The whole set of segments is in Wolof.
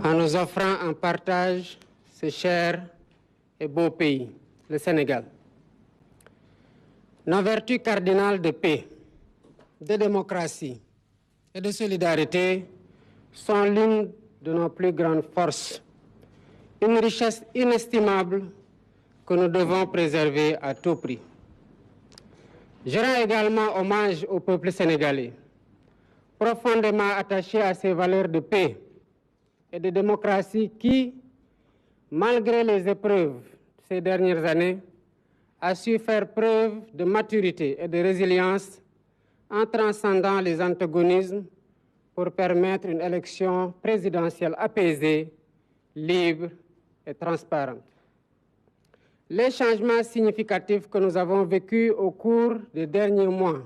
en nous offrant en partage ce cher et beau pays, le Sénégal. Nos vertus cardinales de paix, de démocratie et de solidarité sont l'une de nos plus grandes forces, une richesse inestimable que nous devons préserver à tout prix. Je rends également hommage au peuple sénégalais, profondément attaché à ses valeurs de paix et de démocratie qui, malgré les épreuves de ces dernières années, a su faire preuve de maturité et de résilience en transcendant les antagonismes pour permettre une élection présidentielle apaisée, libre et transparente. Les changements significatifs que nous avons vécus au cours des derniers mois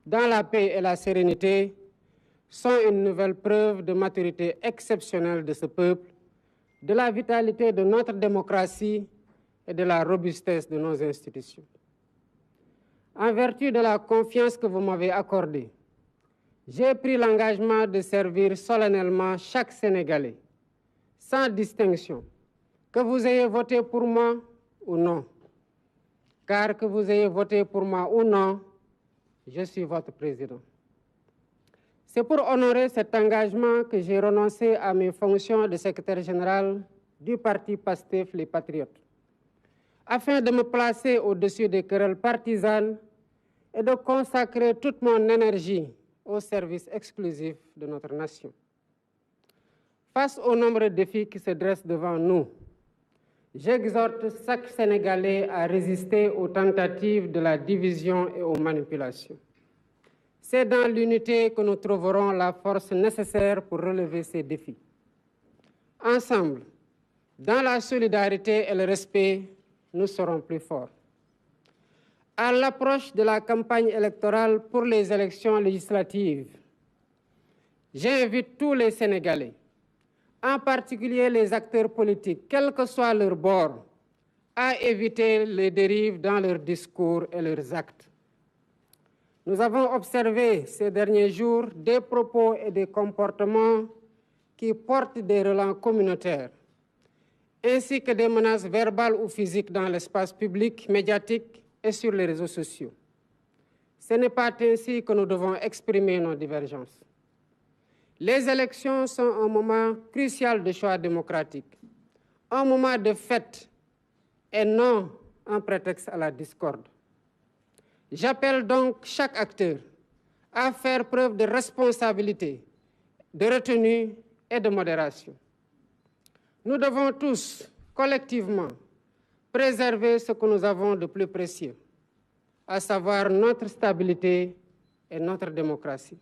dans la paix et la sérénité sont une nouvelle preuve de maturité exceptionnelle de ce peuple, de la vitalité de notre démocratie et de la robustesse de nos institutions. En vertu de la confiance que vous m'avez accordée, j'ai pris l'engagement de servir solennellement chaque Sénégalais, sans distinction, que vous ayez voté pour moi ou non. Car que vous ayez voté pour moi ou non, je suis votre président. C'est pour honorer cet engagement que j'ai renoncé à mes fonctions de secrétaire général du parti PASTEF Les Patriotes, afin de me placer au-dessus des querelles partisanes et de consacrer toute mon énergie au service exclusif de notre nation. Face aux nombreux défis qui se dressent devant nous, j'exhorte chaque Sénégalais à résister aux tentatives de la division et aux manipulations. C'est dans l'unité que nous trouverons la force nécessaire pour relever ces défis. Ensemble, dans la solidarité et le respect, nous serons plus forts. À l'approche de la campagne électorale pour les élections législatives, j'invite tous les Sénégalais, en particulier les acteurs politiques, quel que soit leur bord, à éviter les dérives dans leurs discours et leurs actes. Nous avons observé ces derniers jours des propos et des comportements qui portent des relents communautaires, ainsi que des menaces verbales ou physiques dans l'espace public, médiatique et sur les réseaux sociaux. Ce n'est pas ainsi que nous devons exprimer nos divergences. Les élections sont un moment crucial de choix démocratique, un moment de fête et non un prétexte à la discorde. J'appelle donc chaque acteur à faire preuve de responsabilité, de retenue et de modération. Nous devons tous, collectivement, préserver ce que nous avons de plus précieux, à savoir notre stabilité et notre démocratie.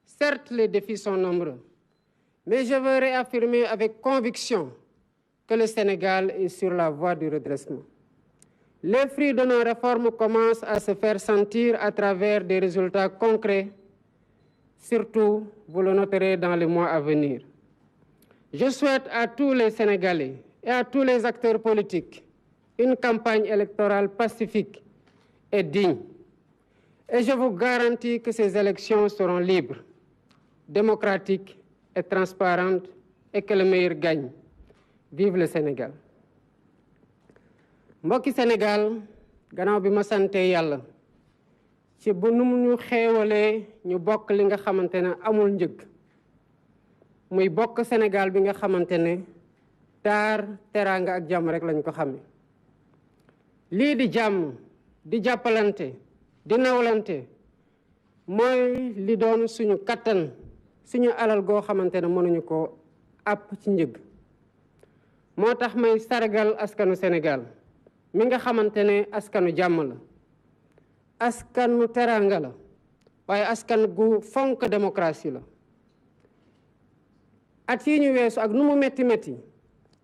Certes, les défis sont nombreux, mais je veux réaffirmer avec conviction que le Sénégal est sur la voie du redressement. Les fruits de nos réformes commencent à se faire sentir à travers des résultats concrets, surtout, vous le noterez dans les mois à venir. Je souhaite à tous les Sénégalais et à tous les acteurs politiques une campagne électorale pacifique et digne. Et je vous garantis que ces élections seront libres, démocratiques et transparentes et que le meilleur gagne. Vive le Sénégal. mbokki Sénégal gannaaw bi ma sante yàlla ci bu nu ñu xéewalee ñu bokk li nga xamante ne amul njëg muy bokk Sénégal bi nga xamante ne taar teraanga ak jàmm rek lañ ko xamee lii di jàmm di jàppalante di nawlante mooy li doon suñu kattan suñu alal goo xamante ne mënuñu ko àpp ci njëg moo tax may sargal askanu Sénégal mi nga xamante ne askanu jàmm la askanu teraanga la waaye askan gu fonk démocratie la at yi ñu weesu ak nu mu metti metti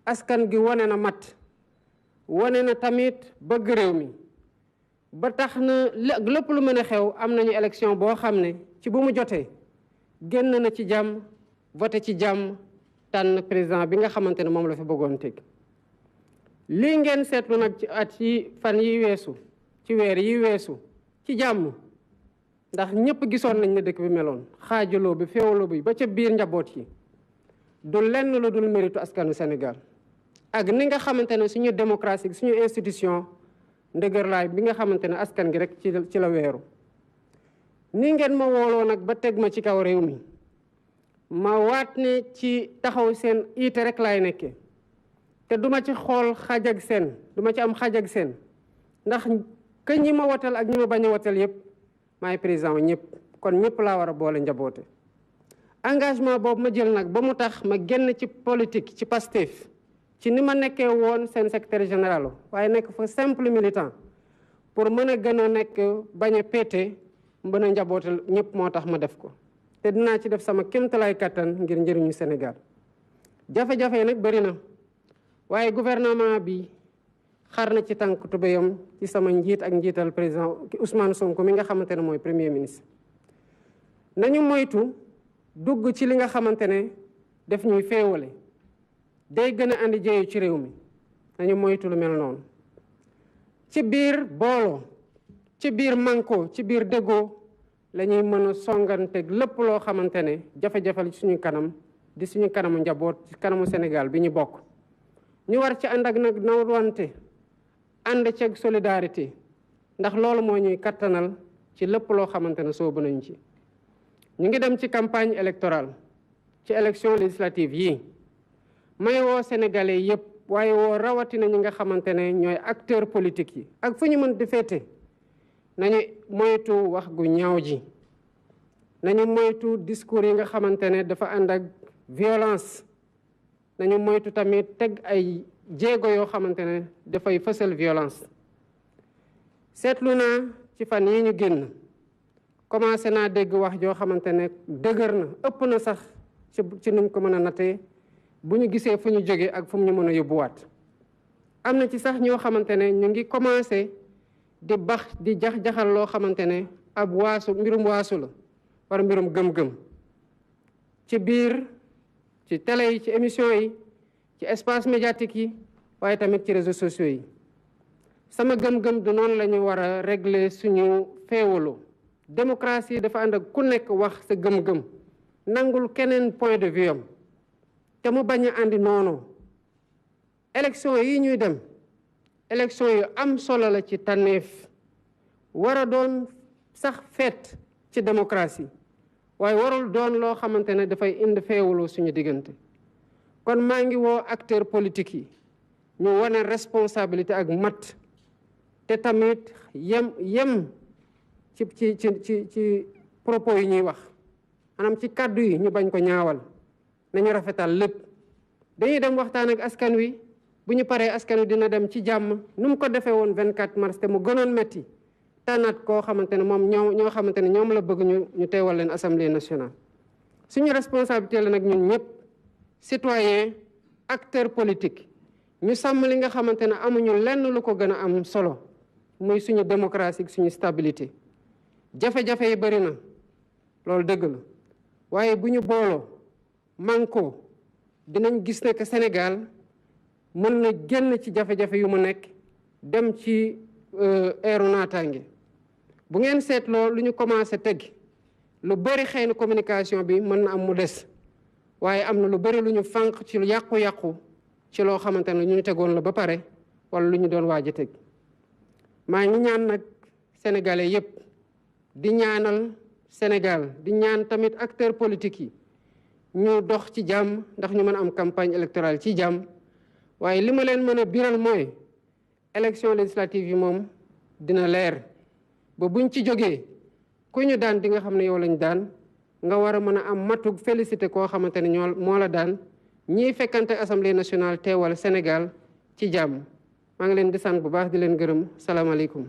askan gi wane na mat wane na tamit bëgg réew mi ba tax na lépp lu mën a xew am nañu élection boo xam ne ci bu mu jotee génn na ci jàmm voté ci jàmm tànn président bi nga xamante ne moom la fi bëggoon teg lii ngeen seetlu nag ci at yi fan yi weesu ci weer yi weesu ci jàmm ndax ñëpp gisoon nañ ne dëkk bi meloon xaajaloo bi féewaloo bi ba ca biir njaboot yi du lenn lu dul méritu askanu Sénégal ak ni nga xamante ne suñu démocratie suñu institution ndëgërlaay bi nga xamante ne askan gi rek ci la weeru ni ngeen ma wooloo nag ba teg ma ci kaw réew mi ma waat ne ci taxaw seen iite rek laay nekke te duma ci xool xaj ak seen duma ci am xaj ak seen ndax que ñi ma wotal ak ñi ma bañ a wotal yëpp maay président ñëpp kon ñëpp laa war a boole njaboote engagement boobu ma jël nag ba mu tax ma génn ci politique ci Pastef ci ni ma nekkee woon seen secrétaire général waaye nekk fa simple militant pour mën a gën a nekk bañ a péete mën a njaboote ñëpp moo tax ma def ko te dinaa ci def sama kéemtalaay kattan ngir njëriñu Sénégal jafe-jafe nag bëri na waaye gouvernement bi xar na ci tànk tubéyam ci sama njiit ak njiital président Ousmane Sonko mi nga xamante ne mooy premier ministre nañu moytu dugg ci li nga xamante ne def ñuy féewale day gën a andi jéeyu ci réew mi nañu moytu lu mel noonu ci biir booloo ci biir manko ci biir déggoo la ñuy mën a songanteeg lépp loo xamante ne jafe-jafe ci suñu kanam di suñu kanamu njaboot ci kanamu Sénégal bi ñu bokk ñu war ci ànd ak nag nawante ànd ceeg solidarité ndax loolu moo ñuy kattanal ci lépp loo xamante ne soobu nañ ci ñu ngi dem ci campagne électorale ci élection législative yii may woo sénégalais yépp waaye woo rawatina ñi nga xamante ne ñooy acteurs politiques yi ak fu ñu mën di féete nañu moytu wax gu ñaaw ji nañu moytu discours yi nga xamante ne dafa ànd ak violence nañu moytu tamit teg ay jéego yoo xamante ne dafay fësal violence seetlu naa ci fan yi ñu génn commencé naa dégg wax joo xamante ne dëgër na ëpp na sax ci nuñ ko mën a nattee bu ñu gisee fu ñu jógee ak fu ñu mën a yóbbuwaat am na ci sax ñoo xamante ne ñu ngi commencé di jax-jaxal loo xamante ne ab mbirum waasu la wala mbirum gëm-gëm ci biir ci télé yi ci émission yi ci espace médiatique yi waaye tamit ci réseaux sociaux yi sama gëm-gëm du noonu la ñu war a régler suñu féewaloo démocratie dafa ànd ak ku nekk wax sa gëm-gëm nangul keneen point de vue am te mu bañ a àndi noonu élection yi ñuy dem élection yu am solo la ci tànneef war a doon sax feet ci démocratie waaye warul doon loo xamante ne dafay indi féewaloo suñu diggante kon maa ngi woo acteurs politiques yi ñu wane responsabilité ak mat te tamit yem ci propos yi ñuy wax maanaam ci kàddu yi ñu bañ ko ñaawal nañu rafetal lépp dañuy dem waxtaan ak askan wi bu ñu paree askan wi dina dem ci jàmm nu mu ko defee woon 24 mars te mu gënoon metti tànnaat koo xamante ne moom ñoo xamante ne ñoom la bëgg ñu teewal leen assemblée nationale suñu responsabilité la nag ñun ñëpp citoyen acteur politique ñu sàmm li nga xamante ne amuñu lenn lu ko gën a am solo muy suñu démocratie suñu stabilité jafe-jafe yi bëri na loolu dëgg la waaye bu ñu booloo manko dinañ gis ne que Sénégal mën na génn ci jafe-jafe yu mu nekk dem ci eeru naataange bu ngeen seetloo lu ñu commencé teg lu bëri xëy na communication bi mën na am mu des waaye am na lu bëri lu ñu fànq ci yàqu-yàqu ci loo xamante ne ñu tegoon la ba pare wala lu ñu doon waaj a teg maa ngi ñaan nag sénégalais yépp di ñaanal Sénégal di ñaan tamit acteurs politiques yi ñu dox ci jàmm ndax ñu mën a am campagne électorale ci jàmm waaye li ma leen mën a biral mooy élection législative yi moom dina leer ba buñ ci jógee ku ñu daan di nga xam ne yow lañ daan nga war a mën a am matug félicité koo xamante ne moo la daan ñiy fekkante assemblée nationale teewal Sénégal ci jàmm maa ngi leen di sant bu baax di leen gërëm salaamaaleykum